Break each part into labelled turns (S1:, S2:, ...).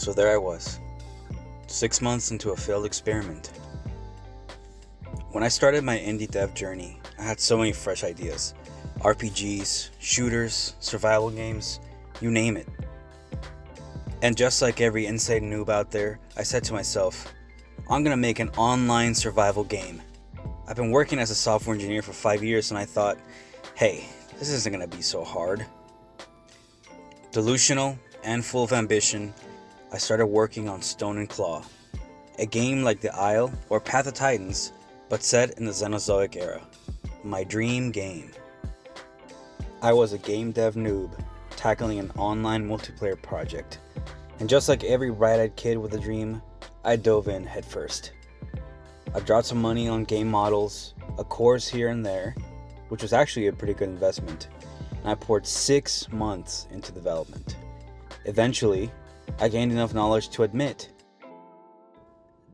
S1: So there I was, 6 months into a failed experiment. When I started my indie dev journey, I had so many fresh ideas. RPGs, shooters, survival games, you name it. And just like every inside noob out there, I said to myself, I'm gonna make an online survival game. I've been working as a software engineer for 5 years and I thought, hey, this isn't gonna be so hard. Delusional and full of ambition, I started working on Stone and Claw, a game like The Isle or Path of Titans, but set in the Cenozoic era. My dream game. I was a game dev noob, tackling an online multiplayer project. And just like every bright-eyed kid with a dream, I dove in headfirst. I dropped some money on game models, a course here and there, which was actually a pretty good investment, and I poured 6 months into development. Eventually, I gained enough knowledge to admit,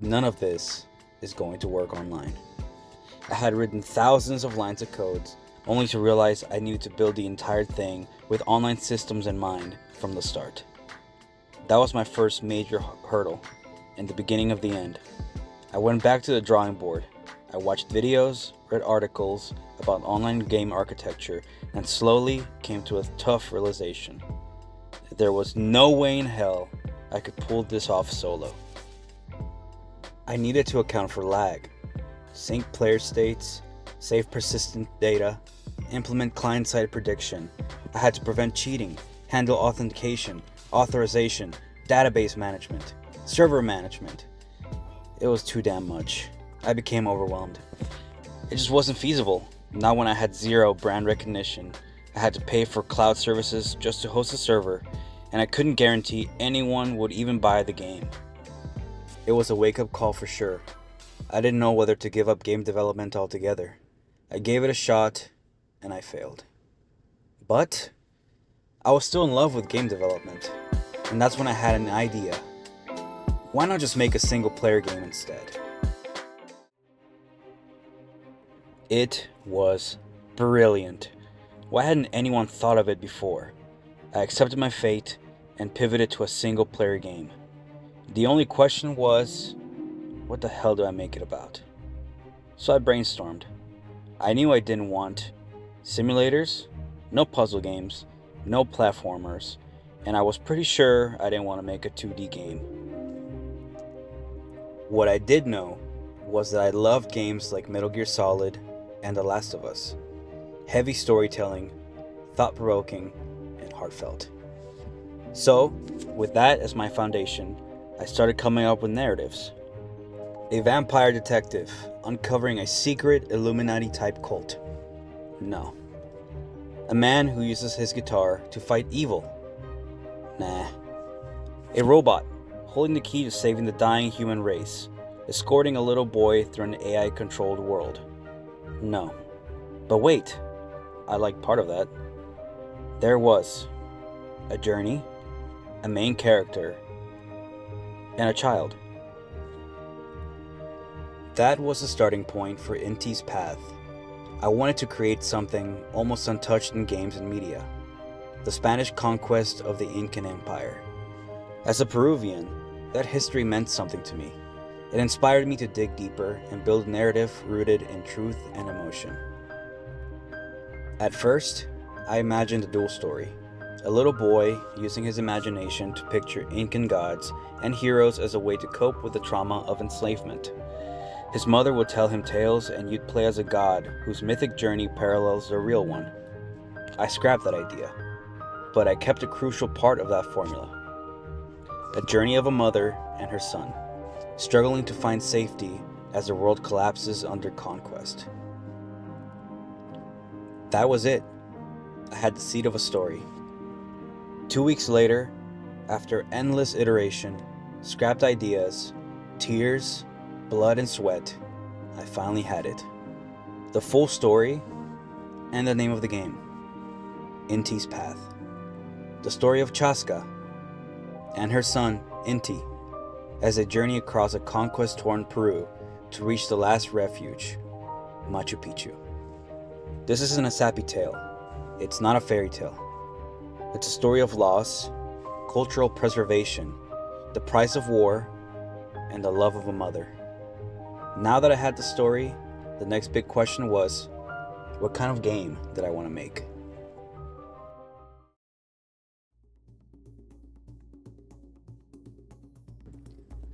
S1: none of this is going to work online. I had written thousands of lines of code, only to realize I needed to build the entire thing with online systems in mind from the start. That was my first major hurdle, and the beginning of the end. I went back to the drawing board. I watched videos, read articles about online game architecture, and slowly came to a tough realization. There was no way in hell I could pull this off solo. I needed to account for lag, sync player states, save persistent data, implement client-side prediction. I had to prevent cheating, handle authentication, authorization, database management, server management. It was too damn much. I became overwhelmed. It just wasn't feasible, not when I had zero brand recognition. I had to pay for cloud services just to host a server, and I couldn't guarantee anyone would even buy the game. It was a wake-up call for sure. I didn't know whether to give up game development altogether. I gave it a shot, and I failed. But I was still in love with game development, and that's when I had an idea. Why not just make a single-player game instead? It was brilliant. Why hadn't anyone thought of it before? I accepted my fate and pivoted to a single-player game. The only question was, what the hell do I make it about? So I brainstormed. I knew I didn't want simulators, no puzzle games, no platformers, and I was pretty sure I didn't want to make a 2D game. What I did know was that I loved games like Metal Gear Solid and The Last of Us. Heavy storytelling, thought-provoking, and heartfelt. So, with that as my foundation, I started coming up with narratives. A vampire detective uncovering a secret Illuminati-type cult. No. A man who uses his guitar to fight evil. Nah. A robot holding the key to saving the dying human race, escorting a little boy through an AI-controlled world. No. But wait, I like part of that. There was a journey, a main character, and a child. That was the starting point for Inti's path. I wanted to create something almost untouched in games and media. The Spanish conquest of the Incan Empire. As a Peruvian, that history meant something to me. It inspired me to dig deeper and build a narrative rooted in truth and emotion. At first, I imagined a dual story. A little boy using his imagination to picture Incan gods and heroes as a way to cope with the trauma of enslavement. His mother would tell him tales and you'd play as a god whose mythic journey parallels the real one. I scrapped that idea, but I kept a crucial part of that formula. A journey of a mother and her son, struggling to find safety as the world collapses under conquest. That was it. I had the seed of a story. 2 weeks later, after endless iteration, scrapped ideas, tears, blood and sweat, I finally had it. The full story and the name of the game. Inti's Path. The story of Chaska and her son, Inti, as they journey across a conquest-torn Peru to reach the last refuge, Machu Picchu. This isn't a sappy tale. It's not a fairy tale. It's a story of loss, cultural preservation, The Price of War, and The Love of a Mother. Now that I had the story, the next big question was, what kind of game did I want to make?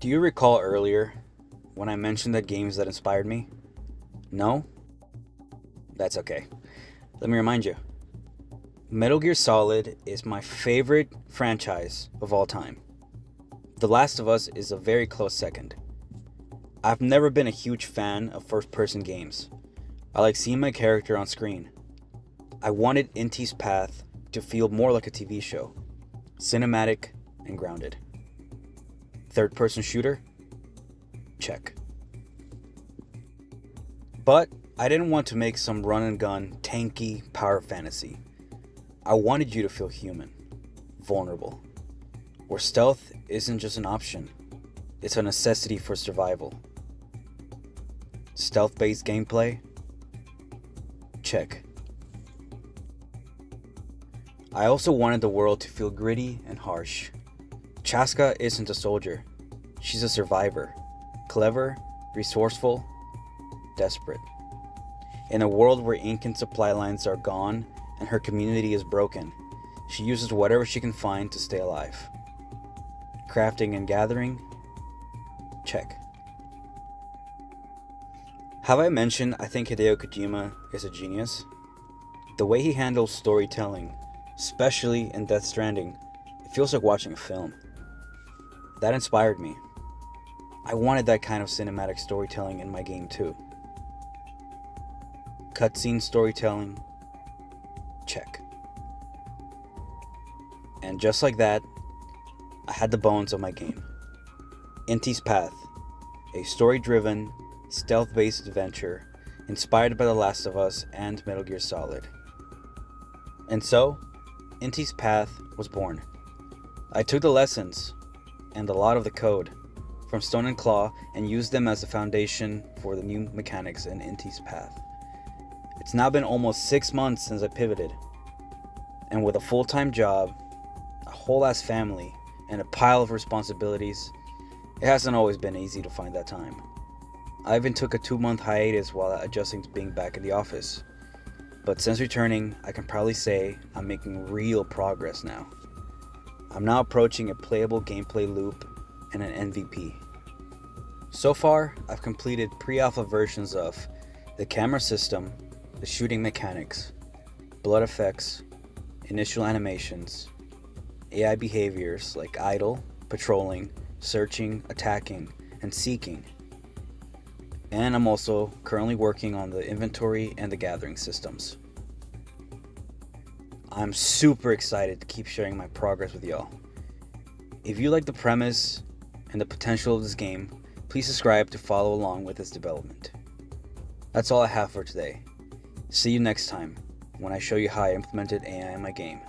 S1: Do you recall earlier when I mentioned the games that inspired me? No? That's okay. Let me remind you. Metal Gear Solid is my favorite franchise of all time. The Last of Us is a very close second. I've never been a huge fan of first-person games. I like seeing my character on screen. I wanted Inti's Path to feel more like a TV show, cinematic and grounded. Third-person shooter? Check. But I didn't want to make some run-and-gun, tanky power fantasy. I wanted you to feel human, vulnerable, where stealth isn't just an option, it's a necessity for survival. Stealth-based gameplay? Check. I also wanted the world to feel gritty and harsh. Chaska isn't a soldier. She's a survivor. Clever, resourceful, desperate. In a world where ink and supply lines are gone and her community is broken, she uses whatever she can find to stay alive. Crafting and gathering? Check. Have I mentioned I think Hideo Kojima is a genius? The way he handles storytelling, especially in Death Stranding, it feels like watching a film. That inspired me. I wanted that kind of cinematic storytelling in my game too. Cutscene storytelling? Check. And just like that, I had the bones of my game. Inti's Path, a story-driven, stealth-based adventure inspired by The Last of Us and Metal Gear Solid. And so, Inti's Path was born. I took the lessons and a lot of the code from Stone and Claw and used them as the foundation for the new mechanics in Inti's Path. It's now been almost 6 months since I pivoted, and with a full-time job, a whole-ass family, and a pile of responsibilities, it hasn't always been easy to find that time. I even took a 2-month hiatus while adjusting to being back in the office. But since returning, I can proudly say I'm making real progress now. I'm now approaching a playable gameplay loop and an MVP. So far, I've completed pre-alpha versions of the camera system, the shooting mechanics, blood effects, initial animations, AI behaviors like idle, patrolling, searching, attacking, and seeking. And I'm also currently working on the inventory and the gathering systems. I'm super excited to keep sharing my progress with y'all. If you like the premise and the potential of this game, please subscribe to follow along with its development. That's all I have for today. See you next time when I show you how I implemented AI in my game.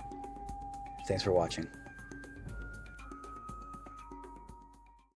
S1: Thanks for watching.